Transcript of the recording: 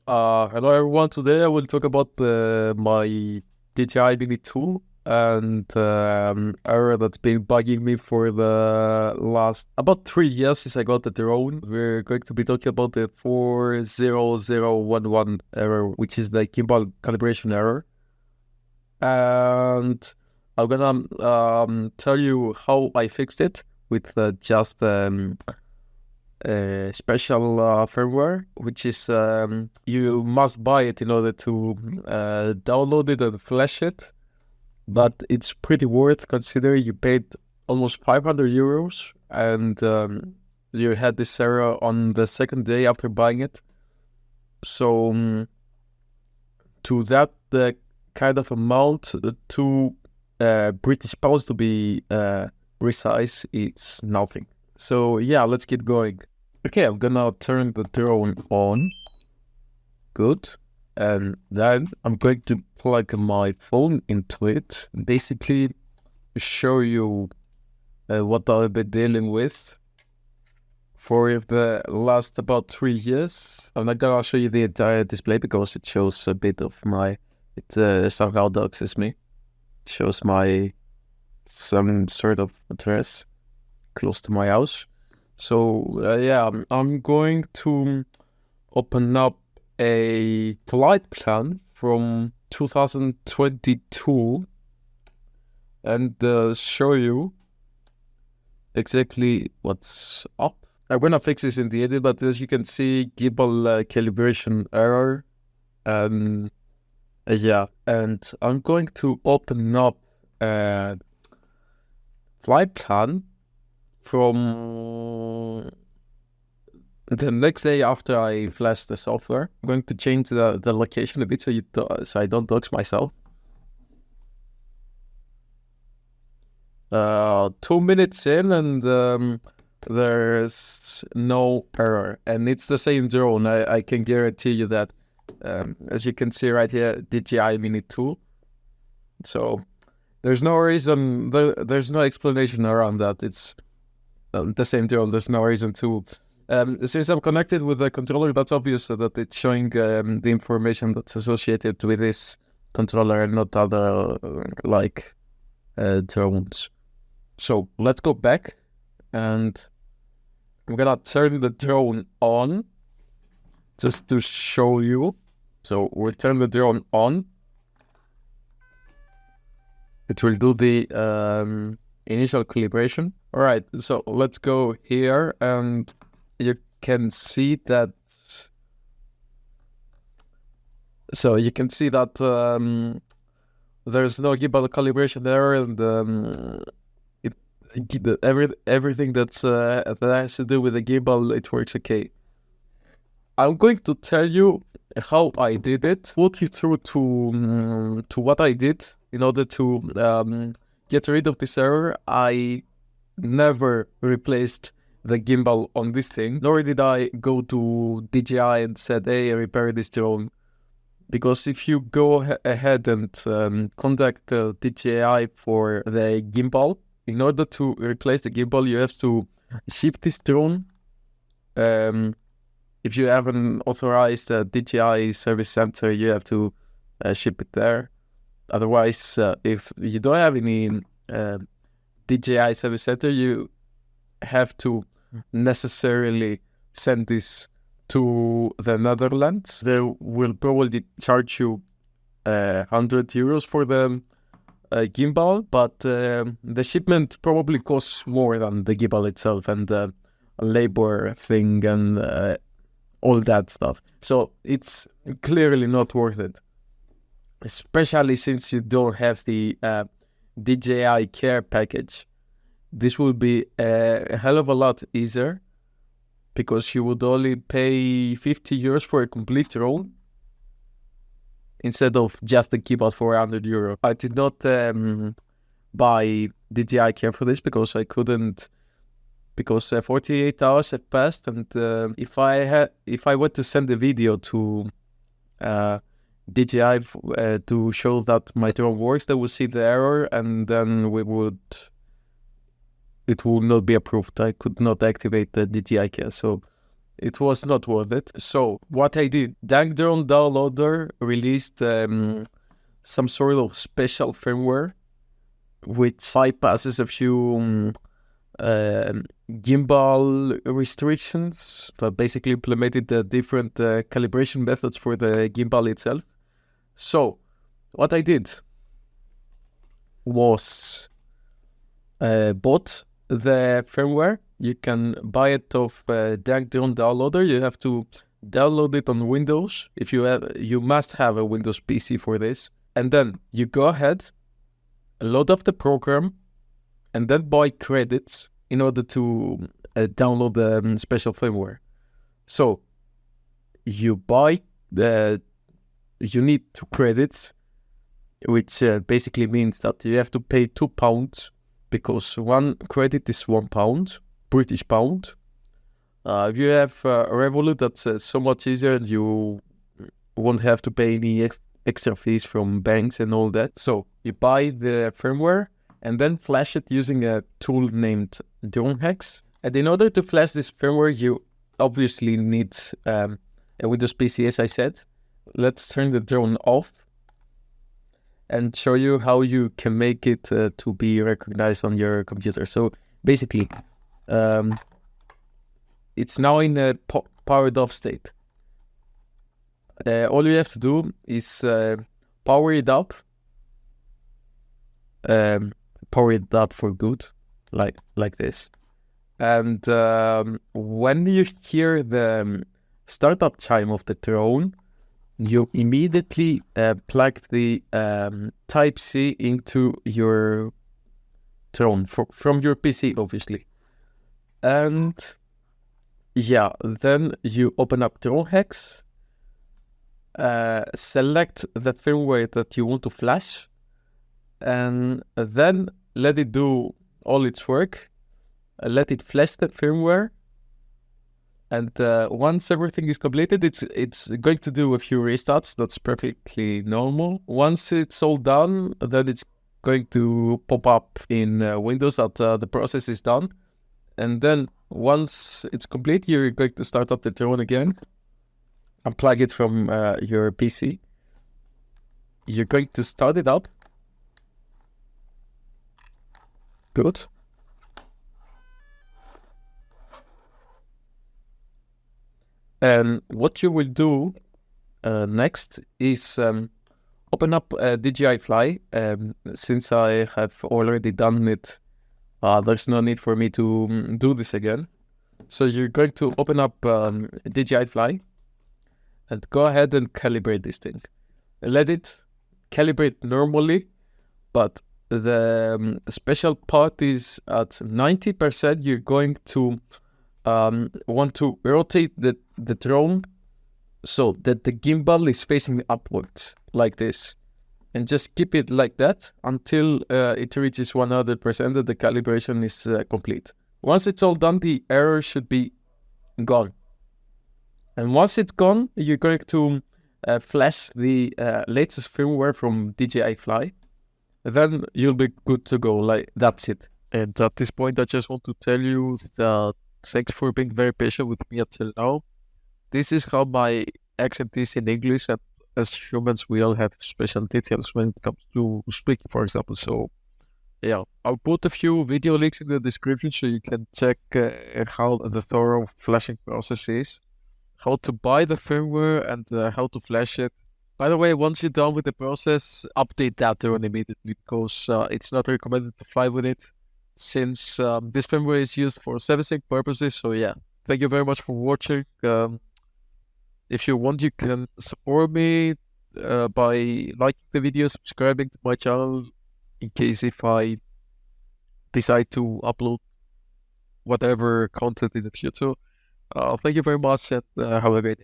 Hello everyone. Today I will talk about my DJI Mini 2 and error that's been bugging me for the last about 3 years since I got the drone. We're going to be talking about the 40011 error, which is the gimbal calibration error. And I'm gonna tell you how I fixed it with just special firmware, which is you must buy it in order to download it and flash it. But it's pretty worth considering you paid almost 500 euros and you had this error on the second day after buying it. So to that kind of amount, to British pounds to be precise, it's nothing. So yeah, let's get going. Okay, I'm gonna turn the drone on. Good. And then I'm going to plug my phone into it. Basically, show you what I've been dealing with for the last about 3 years. I'm not gonna show you the entire display because it shows a bit of my... It somehow doxes me. It shows some sort of address close to my house. So yeah, I'm going to open up a flight plan from 2022 and show you exactly what's up. I'm gonna fix this in the edit, but as you can see, Gimbal calibration error. Yeah, and I'm going to open up a flight plan from the next day after I flash the software. I'm going to change the location a bit so I don't dox myself. 2 minutes in and there's no error, and it's the same drone. I can guarantee you that. As you can see right here, DJI Mini 2. So there's no reason, there's no explanation around that. It's the same drone. There's no reason to. Since I'm connected with the controller, that's obvious that it's showing the information that's associated with this controller and not other drones. So let's go back, and I'm gonna turn the drone on just to show you. So we'll turn the drone on. It will do the initial calibration. All right, so let's go here, and you can see that. So you can see that there's no gimbal calibration error, and everything that has to do with the gimbal, it works okay. I'm going to tell you how I did it. Walk you through to what I did in order to get rid of this error. I never replaced the gimbal on this thing, nor did I go to DJI and said, hey, repair this drone. Because if you go ahead and contact DJI for the gimbal, in order to replace the gimbal, you have to ship this drone. If you have an authorized DJI service center, you have to ship it there. Otherwise, if you don't have any DJI service center, you have to necessarily send this to the Netherlands. They will probably charge you 100 euros for the gimbal, but the shipment probably costs more than the gimbal itself and the labor thing and all that stuff. So it's clearly not worth it, especially since you don't have the DJI care package. This will be a hell of a lot easier because you would only pay 50 euros for a complete drone instead of just the gimbal for 100 euro. I did not buy DJI care for this because I couldn't, because 48 hours have passed, and if I were to send a video to DJI to show that my drone works, they will see the error, and then it will not be approved. I could not activate the DJI care, so it was not worth it. So what I did, Dank Drone Downloader released some sort of special firmware which bypasses a few gimbal restrictions, but basically implemented the different calibration methods for the gimbal itself. So what I did was bought the firmware. You can buy it off Dank Drone Downloader. You have to download it on Windows. If you must have a Windows PC for this. And then you go ahead, load up the program, and then buy credits in order to download the special firmware. So you need 2 credits, which basically means that you have to pay £2 because 1 credit is £1, British pound. If you have a Revolut, that's so much easier, and you won't have to pay any extra fees from banks and all that. So you buy the firmware and then flash it using a tool named DroneHex. And in order to flash this firmware, you obviously need a Windows PC, as I said. Let's turn the drone off and show you how you can make it to be recognized on your computer. So basically, it's now in a powered off state. All you have to do is power it up for good, like this. And when you hear the startup chime of the drone, you immediately plug the Type-C into your drone from your PC, obviously. And yeah, then you open up DroneHex, select the firmware that you want to flash, and then let it do all its work. Let it flash the firmware, and once everything is completed, it's going to do a few restarts. That's perfectly normal. Once it's all done, then it's going to pop up in Windows that the process is done. And then once it's complete, you're going to start up the drone again, unplug it from your PC. You're going to start it up. Good. And what you will do next is open up DJI Fly. Since I have already done it, there's no need for me to do this again. So you're going to open up DJI Fly and go ahead and calibrate this thing. Let it calibrate normally, but the special part is at 90%. You're going to want to rotate the drone so that the gimbal is facing upwards like this, and just keep it like that until it reaches 100% that the calibration is complete. Once it's all done, the error should be gone. And once it's gone, you're going to flash the latest firmware from DJI Fly. Then you'll be good to go. Like, that's it. And at this point, I just want to tell you that thanks for being very patient with me until now. This is how my accent is in English, and as humans, we all have special details when it comes to speaking, for example. So, yeah, I'll put a few video links in the description so you can check how the thorough flashing process is, how to buy the firmware, and how to flash it. By the way, once you're done with the process, update that drone immediately, because it's not recommended to fly with it, since this firmware is used for servicing purposes. So yeah, thank you very much for watching. If you want, you can support me by liking the video, subscribing to my channel, in case if I decide to upload whatever content in the future. Thank you very much, and have a great day.